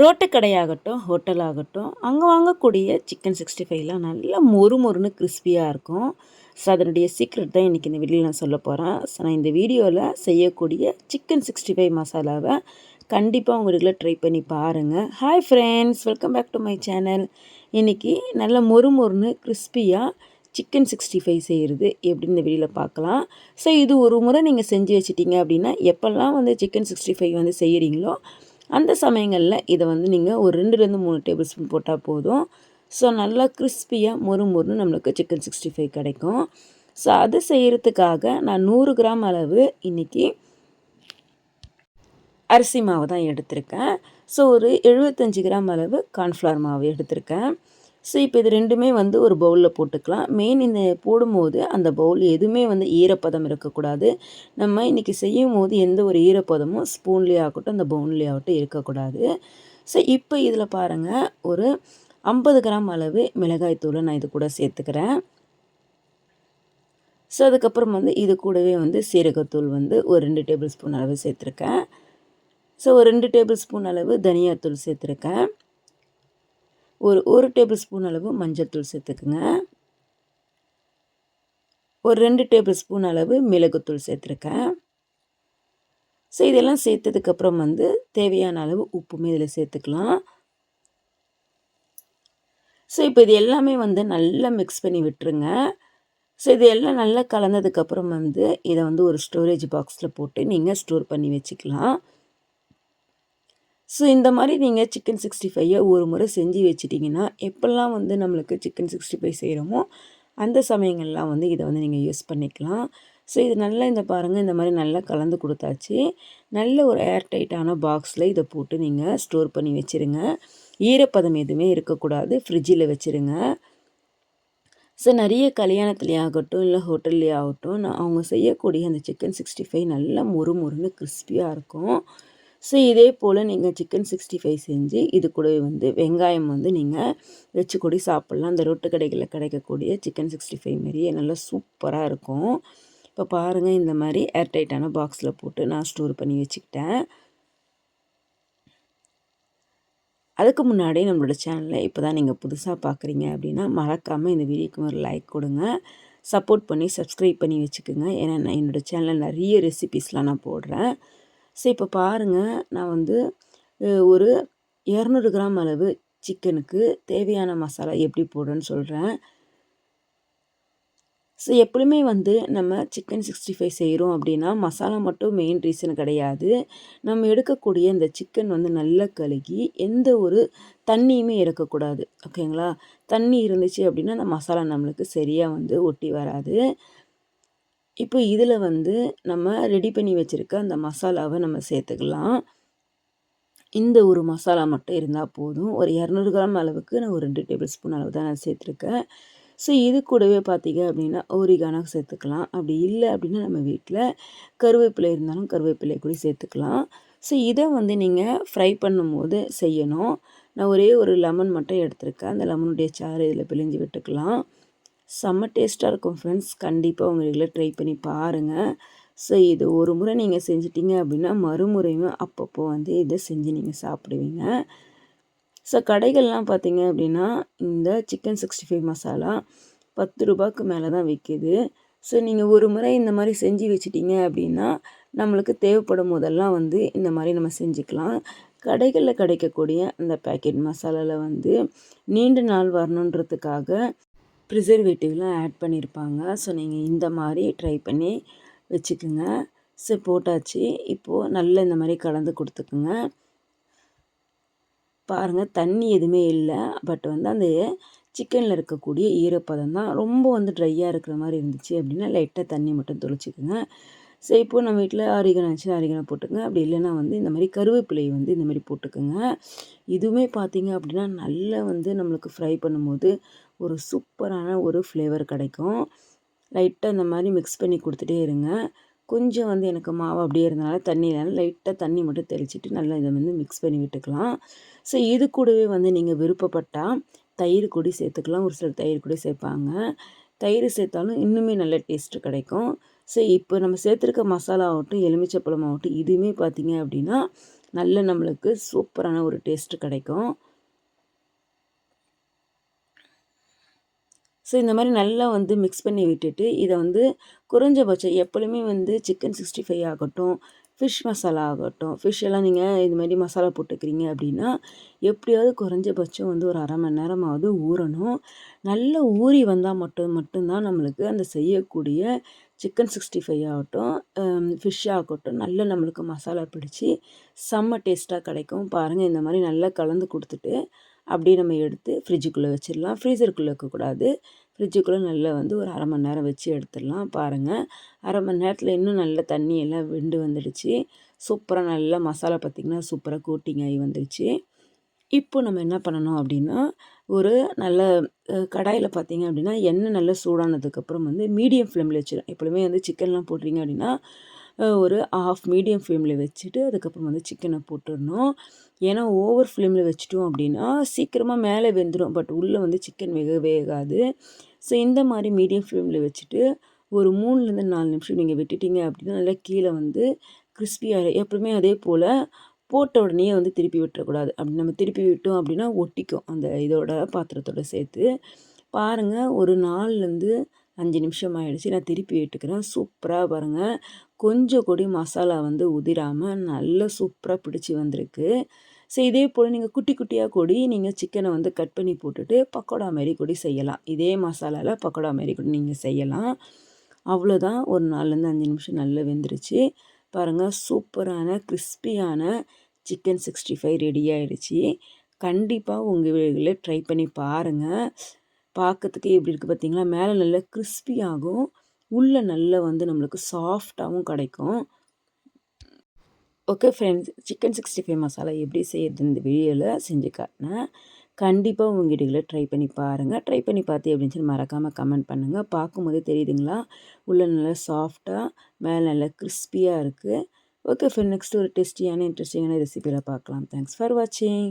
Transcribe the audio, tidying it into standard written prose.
Road கடையாகட்டும், hotel ஆகட்டும், அங்கே வாங்கக்கூடிய சிக்கன் 65லாம் நல்லா மொறுமொறுன்னு கிறிஸ்பியாக இருக்கும். ஸோ அதனுடைய சீக்ரெட் தான் இன்றைக்கி இந்த வீடியோவில் நான் சொல்ல போகிறேன். ஸோ நான் இந்த வீடியோவில் செய்யக்கூடிய சிக்கன் 65 மசாலாவை கண்டிப்பாக உங்கள் வீட்டில் ட்ரை பண்ணி பாருங்கள். Hi friends, welcome back to my channel. இன்றைக்கி நல்லா மொறுமொறுன்னு கிறிஸ்பியாக சிக்கன் 65 செய்கிறது எப்படின்னு இந்த வீடியோவில் பார்க்கலாம். ஸோ இது ஒரு முறை நீங்கள் செஞ்சு வச்சிட்டிங்க அப்படின்னா, எப்போல்லாம் வந்து சிக்கன் 65 வந்து செய்கிறீங்களோ அந்த சமயங்களில் இதை வந்து நீங்கள் ஒரு 2லேருந்து 3 டேபிள் ஸ்பூன் போட்டால் போதும். ஸோ நல்லா கிறிஸ்பியாக மொறுன்னு நம்மளுக்கு சிக்கன் 65 கிடைக்கும். ஸோ அது செய்கிறதுக்காக நான் 100 கிராம் அளவு இன்றைக்கி அரிசி மாவு தான் எடுத்திருக்கேன். ஸோ ஒரு 75 கிராம் அளவு கார்ன்ஃப்ளவர் மாவு எடுத்திருக்கேன். ஸோ இப்போ இது ரெண்டுமே வந்து ஒரு பவுலில் போட்டுக்கலாம். மெயின் இந்த போடும்போது அந்த பவுல் எதுவுமே வந்து ஈரப்பதம் இருக்கக்கூடாது. நம்ம இன்றைக்கி செய்யும் போது எந்த ஒரு ஈரப்பதமும் ஸ்பூன்லேயே ஆகட்டும் அந்த பவுன்லேயே ஆகட்டும் இருக்கக்கூடாது. ஸோ இப்போ இதில் பாருங்கள், ஒரு 50 கிராம் அளவு மிளகாய் தூளை நான் இது கூட சேர்த்துக்கிறேன். ஸோ அதுக்கப்புறம் வந்து இது கூடவே வந்து சீரகத்தூள் வந்து ஒரு 2 டேபிள் ஸ்பூன் அளவு சேர்த்துருக்கேன். ஸோ ஒரு 2 டேபிள் ஸ்பூன் அளவு தனியாத்தூள் சேர்த்துருக்கேன். ஒரு டேபிள் ஸ்பூன் அளவு மஞ்சள் தூள் சேர்த்துக்குங்க. ஒரு 2 டேபிள் ஸ்பூன் அளவு மிளகுத்தூள் சேர்த்துருக்கேன். ஸோ இதெல்லாம் சேர்த்ததுக்கப்புறம் வந்து தேவையான அளவு உப்புமே இதில் சேர்த்துக்கலாம். ஸோ இப்போ இது எல்லாமே வந்து நல்லா மிக்ஸ் பண்ணி விட்டுருங்க. ஸோ இது எல்லாம் நல்லா கலந்ததுக்கப்புறம் வந்து இதை வந்து ஒரு ஸ்டோரேஜ் பாக்ஸில் போட்டு நீங்கள் ஸ்டோர் பண்ணி வச்சுக்கலாம். ஸோ இந்த மாதிரி நீங்கள் சிக்கன் 65 ஒரு முறை செஞ்சு வச்சிட்டிங்கன்னா, எப்போல்லாம் வந்து நம்மளுக்கு சிக்கன் 65 செய்கிறோமோ அந்த சமயங்கள்லாம் வந்து இதை வந்து நீங்கள் யூஸ் பண்ணிக்கலாம். ஸோ இது நல்லா இந்த பாருங்கள், இந்த மாதிரி நல்லா கலந்து கொடுத்தாச்சு. நல்ல ஒரு ஏர் டைட்டான பாக்ஸில் இதை போட்டு நீங்கள் ஸ்டோர் பண்ணி வச்சுருங்க. ஈரப்பதம் எதுவுமே இருக்கக்கூடாது, ஃப்ரிட்ஜில் வச்சுருங்க. ஸோ நிறைய கல்யாணத்துலேயே ஆகட்டும் இல்லை ஹோட்டல்லே ஆகட்டும், அவங்க செய்யக்கூடிய அந்த சிக்கன் 65 நல்லா மொறுன்னு கிறிஸ்பியாக இருக்கும். ஸோ இதே போல் நீங்கள் சிக்கன் 65 செஞ்சு இது கூட வந்து வெங்காயம் வந்து நீங்கள் வச்சு கூட சாப்பிட்லாம். அந்த ரோட்டு கடைகளில் கிடைக்கக்கூடிய சிக்கன் 65 மாரியே நல்லா சூப்பராக இருக்கும். இப்போ பாருங்கள், இந்த மாதிரி ஏர்டைட்டான பாக்ஸில் போட்டு நான் ஸ்டோர் பண்ணி வச்சுக்கிட்டேன். அதுக்கு முன்னாடி நம்மளோட சேனலை இப்போ தான் நீங்கள் புதுசாக பார்க்குறீங்க அப்படின்னா மறக்காமல் இந்த வீடியோக்கு ஒரு லைக் கொடுங்க. சப்போர்ட் பண்ணி சப்ஸ்கிரைப் பண்ணி வச்சுக்கோங்க. ஏன்னா நான் என்னோடய சேனலில் நிறைய ரெசிபீஸ்லாம் நான் போடுறேன். ஸோ இப்போ பாருங்கள், நான் வந்து ஒரு 200 கிராம் அளவு சிக்கனுக்கு தேவையான மசாலா எப்படி போடுறேன்னு சொல்கிறேன். ஸோ எப்பவுமே வந்து நம்ம சிக்கன் 65 செய்கிறோம் அப்படின்னா மசாலா மட்டும் மெயின் ரீசன் கிடையாது. நம்ம எடுக்கக்கூடிய இந்த சிக்கன் வந்து நல்லா கழுகி எந்த ஒரு தண்ணியுமே இருக்கக்கூடாது, ஓகேங்களா? தண்ணி இருந்துச்சு அப்படின்னா அந்த மசாலா நம்மளுக்கு சரியாக வந்து ஒட்டி வராது. இப்போ இதில் வந்து நம்ம ரெடி பண்ணி வச்சுருக்க அந்த மசாலாவை நம்ம சேர்த்துக்கலாம். இந்த ஒரு மசாலா மட்டும் இருந்தால் போதும். ஒரு 200 கிராம் அளவுக்கு நான் ஒரு 2 டேபிள் ஸ்பூன் அளவு தான் நான் சேர்த்துருக்கேன். ஸோ இது கூடவே பார்த்தீங்க அப்படின்னா ஓரிகானோ சேர்த்துக்கலாம். அப்படி இல்லை அப்படின்னா நம்ம வீட்டில் கருவேப்பிலை இருந்தாலும் கருவேப்பிலை கூட சேர்த்துக்கலாம். ஸோ இதை வந்து நீங்கள் ஃப்ரை பண்ணும்போது செய்யணும். நான் ஒரே ஒரு லெமன் மட்டும் எடுத்திருக்கேன். அந்த லெமனுடைய சாறு இதில் பிழிஞ்சு விட்டுக்கலாம். செம்ம டேஸ்ட்டாக இருக்கும் ஃப்ரெண்ட்ஸ். கண்டிப்பாக உங்கள் வீட்டில் ட்ரை பண்ணி பாருங்கள். ஸோ இது ஒரு முறை நீங்கள் செஞ்சிட்டிங்க அப்படின்னா மறுமுறையும் அப்பப்போ வந்து இதை செஞ்சு நீங்கள் சாப்பிடுவீங்க. ஸோ கடைகள்லாம் பார்த்தீங்க அப்படின்னா இந்த சிக்கன் 65 மசாலா 10 ரூபாய்க்கு மேலே தான் விற்கிது. ஸோ நீங்கள் ஒரு முறை இந்த மாதிரி செஞ்சு வச்சிட்டிங்க அப்படின்னா நம்மளுக்கு தேவைப்படும் போதெல்லாம் வந்து இந்த மாதிரி நம்ம செஞ்சுக்கலாம். கடைகளில் கிடைக்கக்கூடிய அந்த பேக்கெட் மசாலாவில் வந்து நீண்ட நாள் வரணுன்றதுக்காக ப்ரிசர்வேட்டிவ்லாம் ஆட் பண்ணியிருப்பாங்க. ஸோ நீங்கள் இந்த மாதிரி ட்ரை பண்ணி வச்சுக்குங்க. ஸோ போட்டாச்சு. இப்போது நல்லா இந்த மாதிரி கலந்து கொடுத்துக்குங்க. பாருங்கள், தண்ணி எதுவுமே இல்லை. பட் வந்து அந்த சிக்கனில் இருக்கக்கூடிய ஈரப்பதம் தான். ரொம்ப வந்து ட்ரையாக இருக்கிற மாதிரி இருந்துச்சு அப்படின்னா லைட்டாக தண்ணி மட்டும் தெளிச்சிக்குங்க. ஸோ இப்போது நம்ம வீட்டில் ஆரிகனோ வச்சு ஆரிகனோ போட்டுக்கங்க. அப்படி இல்லைன்னா வந்து இந்த மாதிரி கருவேப்பிலை வந்து இந்த மாதிரி போட்டுக்கோங்க. இதுவுமே பார்த்தீங்க அப்படின்னா நல்லா வந்து நம்மளுக்கு ஃப்ரை பண்ணும்போது ஒரு சூப்பரான ஒரு ஃப்ளேவர் கிடைக்கும். லைட்டாக இந்த மாதிரி மிக்ஸ் பண்ணி கொடுத்துட்டே இருங்க. கொஞ்சம் வந்து எனக்கு மாவு அப்படியே இருந்தனால தண்ணியினால லைட்டாக தண்ணி மட்டும் தெளிச்சிட்டு நல்லா இதை வந்து மிக்ஸ் பண்ணி விட்டுக்கலாம். ஸோ இது கூடவே வந்து நீங்கள் விருப்பப்பட்டால் தயிர் கூட சேர்த்துக்கலாம். ஒரு சிலர் தயிர் கூட சேர்ப்பாங்க. தயிர் சேர்த்தாலும் இன்னுமே நல்ல டேஸ்ட்டு கிடைக்கும். ஸோ இப்போ நம்ம சேர்த்துருக்க மசாலா ஆகட்டும், எலுமிச்சப்பழம் ஆகட்டும், இதுவுமே பார்த்திங்க அப்படின்னா நல்ல நம்மளுக்கு சூப்பரான ஒரு டேஸ்ட்டு கிடைக்கும். ஸோ இந்த மாதிரி நல்லா வந்து மிக்ஸ் பண்ணி விட்டுட்டு இதை வந்து குறைஞ்சபட்சம் எப்பொழுதுமே வந்து சிக்கன் 65 ஆகட்டும், ஃபிஷ் மசாலா ஆகட்டும், ஃபிஷ் எல்லாம் நீங்கள் இது மாதிரி மசாலா போட்டுக்கிறீங்க அப்படின்னா எப்படியாவது குறைஞ்சபட்சம் வந்து ஒரு 1/2 மணி நேரமாவது ஊறணும். நல்லா ஊறி வந்தால் மட்டும்தான் நம்மளுக்கு அந்த செய்யக்கூடிய சிக்கன் 65 ஆகட்டும், ஃபிஷ் ஆகட்டும் நல்லா நம்மளுக்கு மசாலா பிடிச்சி செம்ம டேஸ்ட்டாக கிடைக்கும். பாருங்கள், இந்த மாதிரி நல்லா கலந்து கொடுத்துட்டு அப்படியே நம்ம எடுத்து ஃப்ரிட்ஜுக்குள்ளே வச்சிடலாம். ஃப்ரீசருக்குள்ளே வைக்கக்கூடாது. ஃப்ரிட்ஜுக்குள்ளே நல்லா வந்து ஒரு 1/2 மணி நேரம் வச்சு எடுத்துடலாம். பாருங்கள், 1/2 மணி நேரத்தில் இன்னும் நல்ல தண்ணி எல்லாம் வெந்து வந்துடுச்சு. சூப்பராக நல்லா மசாலா பார்த்திங்கன்னா சூப்பராக கோட்டிங் ஆகி வந்துடுச்சு. இப்போ நம்ம என்ன பண்ணணும் அப்படின்னா, ஒரு நல்ல கடாயில் பார்த்திங்க அப்படின்னா எண்ணெய் நல்லா சூடானதுக்கப்புறம் வந்து மீடியம் ஃப்ளேமில் வச்சிடும். எப்பொழுதுமே வந்து சிக்கன்லாம் போடுறீங்க அப்படின்னா ஒரு மீடியம் ஃப்ளேமில் வச்சுட்டு அதுக்கப்புறம் வந்து சிக்கனை போட்டுடணும். ஏன்னா ஓவர் ஃப்ளேமில் வச்சுட்டோம் அப்படின்னா சீக்கிரமாக மேலே வெந்துடும், பட் உள்ளே வந்து சிக்கன் வேகாது. ஸோ இந்த மாதிரி மீடியம் ஃப்ளேமில் வச்சுட்டு ஒரு 3லேருந்து 4 நிமிஷம் நீங்கள் விட்டுட்டீங்க அப்படின்னா நல்லா கீழே வந்து கிறிஸ்பியாக எப்பவுமே அதே போல் போட்ட உடனே வந்து திருப்பி விட்டுறக்கூடாது. அப்படி நம்ம திருப்பி விட்டோம் அப்படின்னா ஒட்டிக்கும் அந்த இதோட பாத்திரத்தோடு சேர்த்து. பாருங்கள், ஒரு 4லேருந்து 5 நிமிஷம் ஆகிடுச்சு. நான் திருப்பி விட்டுக்கிறேன். சூப்பராக பாருங்கள், கொஞ்சம் கூட மசாலா வந்து உதிராமல் நல்லா சூப்பராக பிடிச்சி வந்திருக்கு. ஸோ இதே போல் நீங்கள் குட்டி குட்டியாக கூடி நீங்கள் சிக்கனை வந்து கட் பண்ணி போட்டுட்டு பக்கோடா மாரி கூட செய்யலாம். இதே மசாலாவில் பக்கோடா மாரி கூட நீங்கள் செய்யலாம். அவ்வளோதான், ஒரு 4லேருந்து 5 நிமிஷம் நல்லா வெந்துருச்சு. பாருங்கள், சூப்பரான கிறிஸ்பியான சிக்கன் 65 ரெடி ஆகிடுச்சு. கண்டிப்பாக உங்கள் வீடுகளில் ட்ரை பண்ணி பாருங்கள். பார்க்கறதுக்கு எப்படி இருக்குது பார்த்தீங்களா? மேலே நல்லா கிறிஸ்பி ஆகும், உள்ளே நல்லா வந்து நம்மளுக்கு சாஃப்டாகவும் கிடைக்கும். ஓகே ஃப்ரெண்ட்ஸ், சிக்கன் 65 மசாலா எப்படி செய்யறது இந்த வீடியோவில் செஞ்சு காட்டினேன். கண்டிப்பாக உங்கள் வீடுகளில் ட்ரை பண்ணி பாருங்கள். ட்ரை பண்ணி பார்த்து எப்படின்னு சொல்லி மறக்காமல் கமெண்ட் பண்ணுங்கள். பார்க்கும்போதே தெரியுதுங்களா, உள்ளே நல்லா சாஃப்டாக மேலே நல்லா கிறிஸ்பியாக இருக்குது. ஓகே ஃப்ரெண்ட், நெக்ஸ்ட் ஒரு டேஸ்டியான இன்ட்ரெஸ்டிங்கான ரெசிபியில் பார்க்கலாம். தேங்க்ஸ் ஃபார் வாட்சிங்.